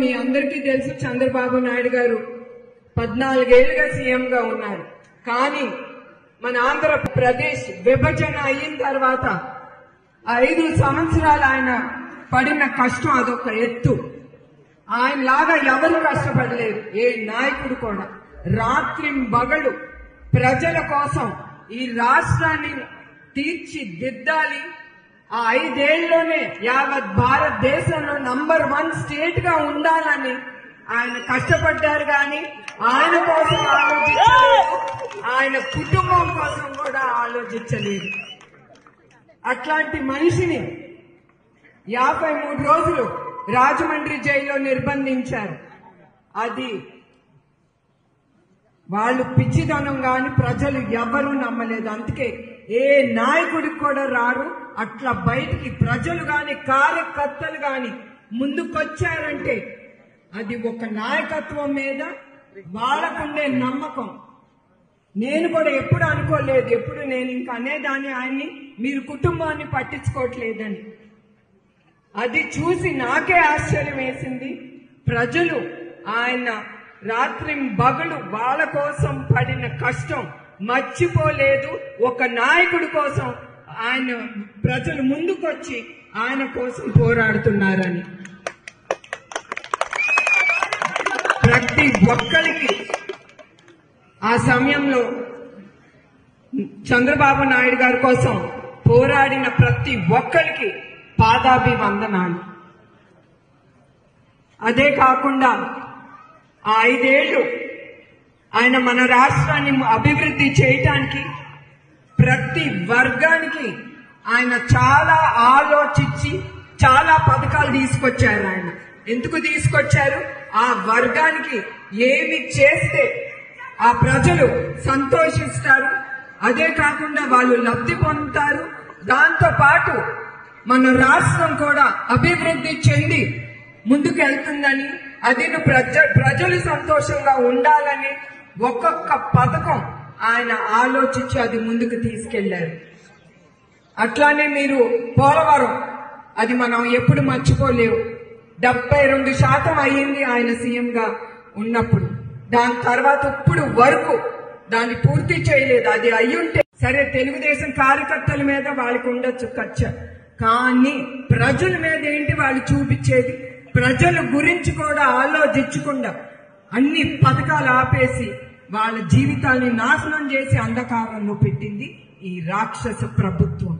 మీ అందరికీ తెలుసు చంద్రబాబు నాయుడు గారు 14 ఏళ్లుగా సీఎంగా ఉన్నారు. కానీ మన ఆంధ్రప్రదేశ్ విభజన అయిన తర్వాత 5 సంవత్సరాలు ఆయన పడిన కష్టం అదొక ఎత్తు. ఆయనలాగా ఎవరు కష్టపడలేరు, ఏ నాయకుడు కూడా. రాత్రింబగళ్ళు ప్రజల కోసం ఈ రాష్ట్రాన్ని తీర్చిదిద్దాలి. ఆ 5 ఏళ్లలోనే యావత్ భారతదేశంలో నంబర్ 1 స్టేట్ గా ఉండాలని ఆయన కష్టపడ్డారు. కానీ ఆయన కోసం ఆలోచించలేదు, ఆయన కుటుంబం కోసం కూడా ఆలోచించలేదు. అట్లాంటి మనిషిని 53 రోజులు రాజమండ్రి జైల్లో నిర్బంధించారు. అది వాళ్ళు పిచ్చిదనం గాని ప్రజలు ఎవరూ నమ్మలేదు. అందుకే ఏ నాయకుడికి కూడా రారు. అట్లా బయటికి ప్రజలు గాని కార్యకర్తలు గాని ముందుకొచ్చారంటే అది ఒక నాయకత్వం మీద వాళ్ళకుండే నమ్మకం. నేను కూడా ఎప్పుడు అనుకోలేదు, ఎప్పుడు నేను ఇంకా అనేదాన్ని ఆయన్ని మీరు కుటుంబాన్ని పట్టించుకోవట్లేదని. అది చూసి నాకే ఆశ్చర్యం వేసింది. ప్రజలు ఆయన రాత్రింబగళ్ళు వాళ్ళ కోసం పడిన కష్టం మర్చిపోలేదు. ఒక నాయకుడి కోసం ఆయన ప్రజలు ముందుకొచ్చి ఆయన కోసం పోరాడుతున్నారని. ప్రతి ఒక్కరికి ఆ సమయంలో చంద్రబాబు నాయుడు గారి కోసం పోరాడిన ప్రతి ఒక్కరికి పాదాభివందనాలు. అదే కాకుండా ఆ 5 ఏళ్లు ఆయన మన రాష్ట్రాన్ని అభివృద్ధి చేయటానికి ప్రతి వర్గానికి ఆయన చాలా ఆలోచించి చాలా పథకాలు తీసుకొచ్చారు. ఆయన ఎందుకు తీసుకొచ్చారు? ఆ వర్గానికి ఏమి చేస్తే ఆ ప్రజలు సంతోషిస్తారు, అదే కాకుండా వాళ్ళు లబ్ధి పొందుతారు. దాంతో పాటు మన రాష్ట్రం కూడా అభివృద్ధి చెంది ముందుకు వెళ్తుందని, అది ప్రజలు సంతోషంగా ఉండాలని ఒక్కొక్క పథకం ఆయన ఆలోచించి అది ముందుకు తీసుకెళ్లారు. అట్లానే మీరు పోలవరం, అది మనం ఎప్పుడు మర్చిపోలేవు. 72% అయ్యింది ఆయన సీఎంగా ఉన్నప్పుడు. దాని తర్వాత ఇప్పుడు వరకు దాన్ని పూర్తి చేయలేదు. అది అయ్యుంటే సరే, తెలుగుదేశం కార్యకర్తల మీద వాళ్ళకి ఉండొచ్చు ఖర్చ, కానీ ప్రజల మీద ఏంటి వాళ్ళు చూపించేది? ప్రజల గురించి కూడా ఆలోచించకుండా అన్ని పథకాలు ఆపేసి వాళ్ళ జీవితాన్ని నాశనం చేసి అంధకారంలో పెట్టింది ఈ రాక్షస ప్రభుత్వం.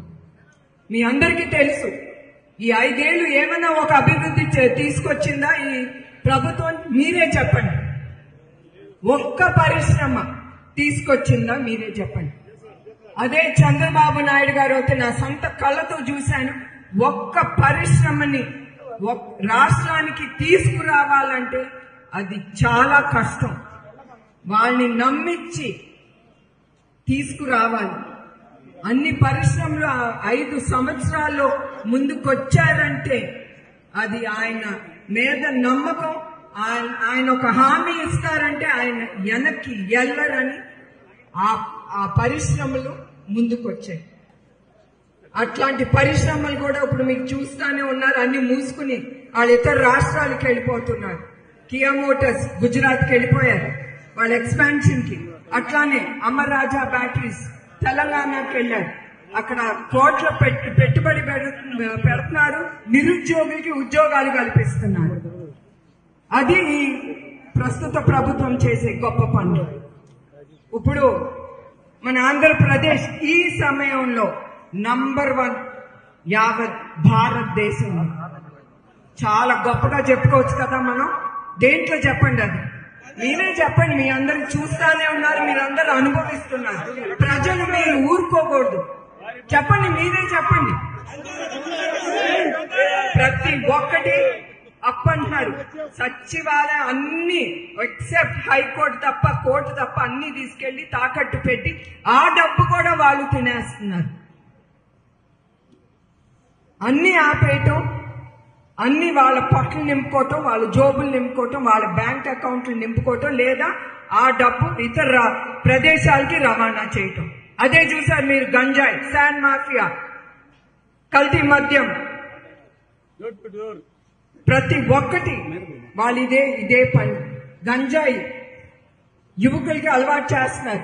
మీ అందరికీ తెలుసు, ఈ 5 ఏళ్లు ఏమైనా ఒక అభివృద్ధి తీసుకొచ్చిందా ఈ ప్రభుత్వం? మీరే చెప్పండి. ఒక్క పరిశ్రమ తీసుకొచ్చిందా? మీరే చెప్పండి. అదే చంద్రబాబు నాయుడు గారు అయితే నా సొంత కళ్ళతో చూశాను. ఒక్క పరిశ్రమని రాష్ట్రానికి తీసుకురావాలంటే అది చాలా కష్టం. వాళ్ళని నమ్మించి తీసుకురావాలి. అన్ని పరిశ్రమలు 5 సంవత్సరాల్లో ముందుకొచ్చారంటే అది ఆయన మీద నమ్మకం. ఆయన ఒక హామీ ఇస్తారంటే ఆయన వెనక్కి వెళ్ళరని ఆ పరిశ్రమలు ముందుకొచ్చాయి. అట్లాంటి పరిశ్రమలు కూడా ఇప్పుడు మీకు చూస్తానే ఉన్నారు, అన్ని మూసుకుని వాళ్ళు ఇతర రాష్ట్రాలకు వెళ్ళిపోతున్నారు. కియా మోటార్స్ గుజరాత్కి వెళ్ళిపోయారు వాళ్ళ ఎక్స్పాన్షన్ కి. అట్లానే అమర్ రాజా బ్యాటరీస్ తెలంగాణకి వెళ్ళారు. అక్కడ కోట్ల పెట్టుబడి పెడుతున్నారు, నిరుద్యోగులకి ఉద్యోగాలు కల్పిస్తున్నారు. అది ప్రస్తుత ప్రభుత్వం చేసే గొప్ప పనులు. ఇప్పుడు మన ఆంధ్రప్రదేశ్ ఈ సమయంలో నంబర్ 1 యావత్ భారతదేశంలో. చాలా గొప్పగా చెప్పుకోవచ్చు కదా మనం. దేంట్లో చెప్పండి, అది మీరే చెప్పండి. మీ అందరు చూస్తానే ఉన్నారు, మీరందరూ అనుభవిస్తున్నారు. ప్రజలు మీరు ఊరుకోకూడదు. చెప్పండి, మీరే చెప్పండి. ప్రతి ఒక్కటి అప్పంటున్నారు. సచివాలయం అన్ని ఎక్సెప్ట్ హైకోర్టు తప్ప, కోర్టు తప్ప అన్ని తీసుకెళ్లి తాకట్టు పెట్టి ఆ డబ్బు కూడా వాళ్ళు తినేస్తున్నారు. అన్ని ఆపేయటం, అన్ని వాళ్ళ పొట్టలు నింపుకోవటం, వాళ్ళ జోబులు నింపుకోవటం, వాళ్ళ బ్యాంక్ అకౌంట్లు నింపుకోవటం, లేదా ఆ డబ్బు ఇతర ప్రదేశాలకి రవాణా చేయటం. అదే చూసారు మీరు, గంజాయి, శాండ్ మాఫియా, కల్తీ మద్యం, ప్రతి ఒక్కటి వాళ్ళు ఇదే పని. గంజాయి యువకులకి అలవాటు చేస్తున్నారు.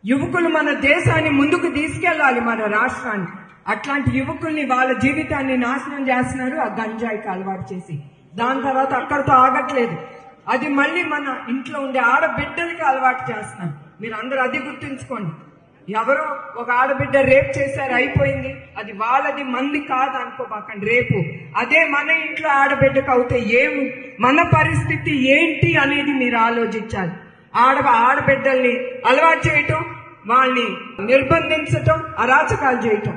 యువకులు మన దేశాన్ని ముందుకు తీసుకెళ్లాలి, మన రాష్ట్రాన్ని. అట్లాంటి యువకుల్ని వాళ్ళ జీవితాన్ని నాశనం చేస్తున్నారు ఆ గంజాయికి అలవాటు చేసి. దాని తర్వాత అక్కడితో ఆగట్లేదు, అది మళ్ళీ మన ఇంట్లో ఉండే ఆడబిడ్డలకి అలవాటు చేస్తున్నారు. మీరు అందరూ అది గుర్తుంచుకోండి. ఎవరో ఒక ఆడబిడ్డ రేప్ చేశారు, అయిపోయింది, అది వాళ్ళది, మంది కాదు అనుకోబాకండి. రేపు అదే మన ఇంట్లో ఆడబిడ్డకు అవుతే మన పరిస్థితి ఏంటి అనేది మీరు ఆలోచించాలి. ఆడబిడ్డల్ని అలవాటు చేయటం, వాళ్ళని నిర్బంధించటం, అరాచకాలు చేయటం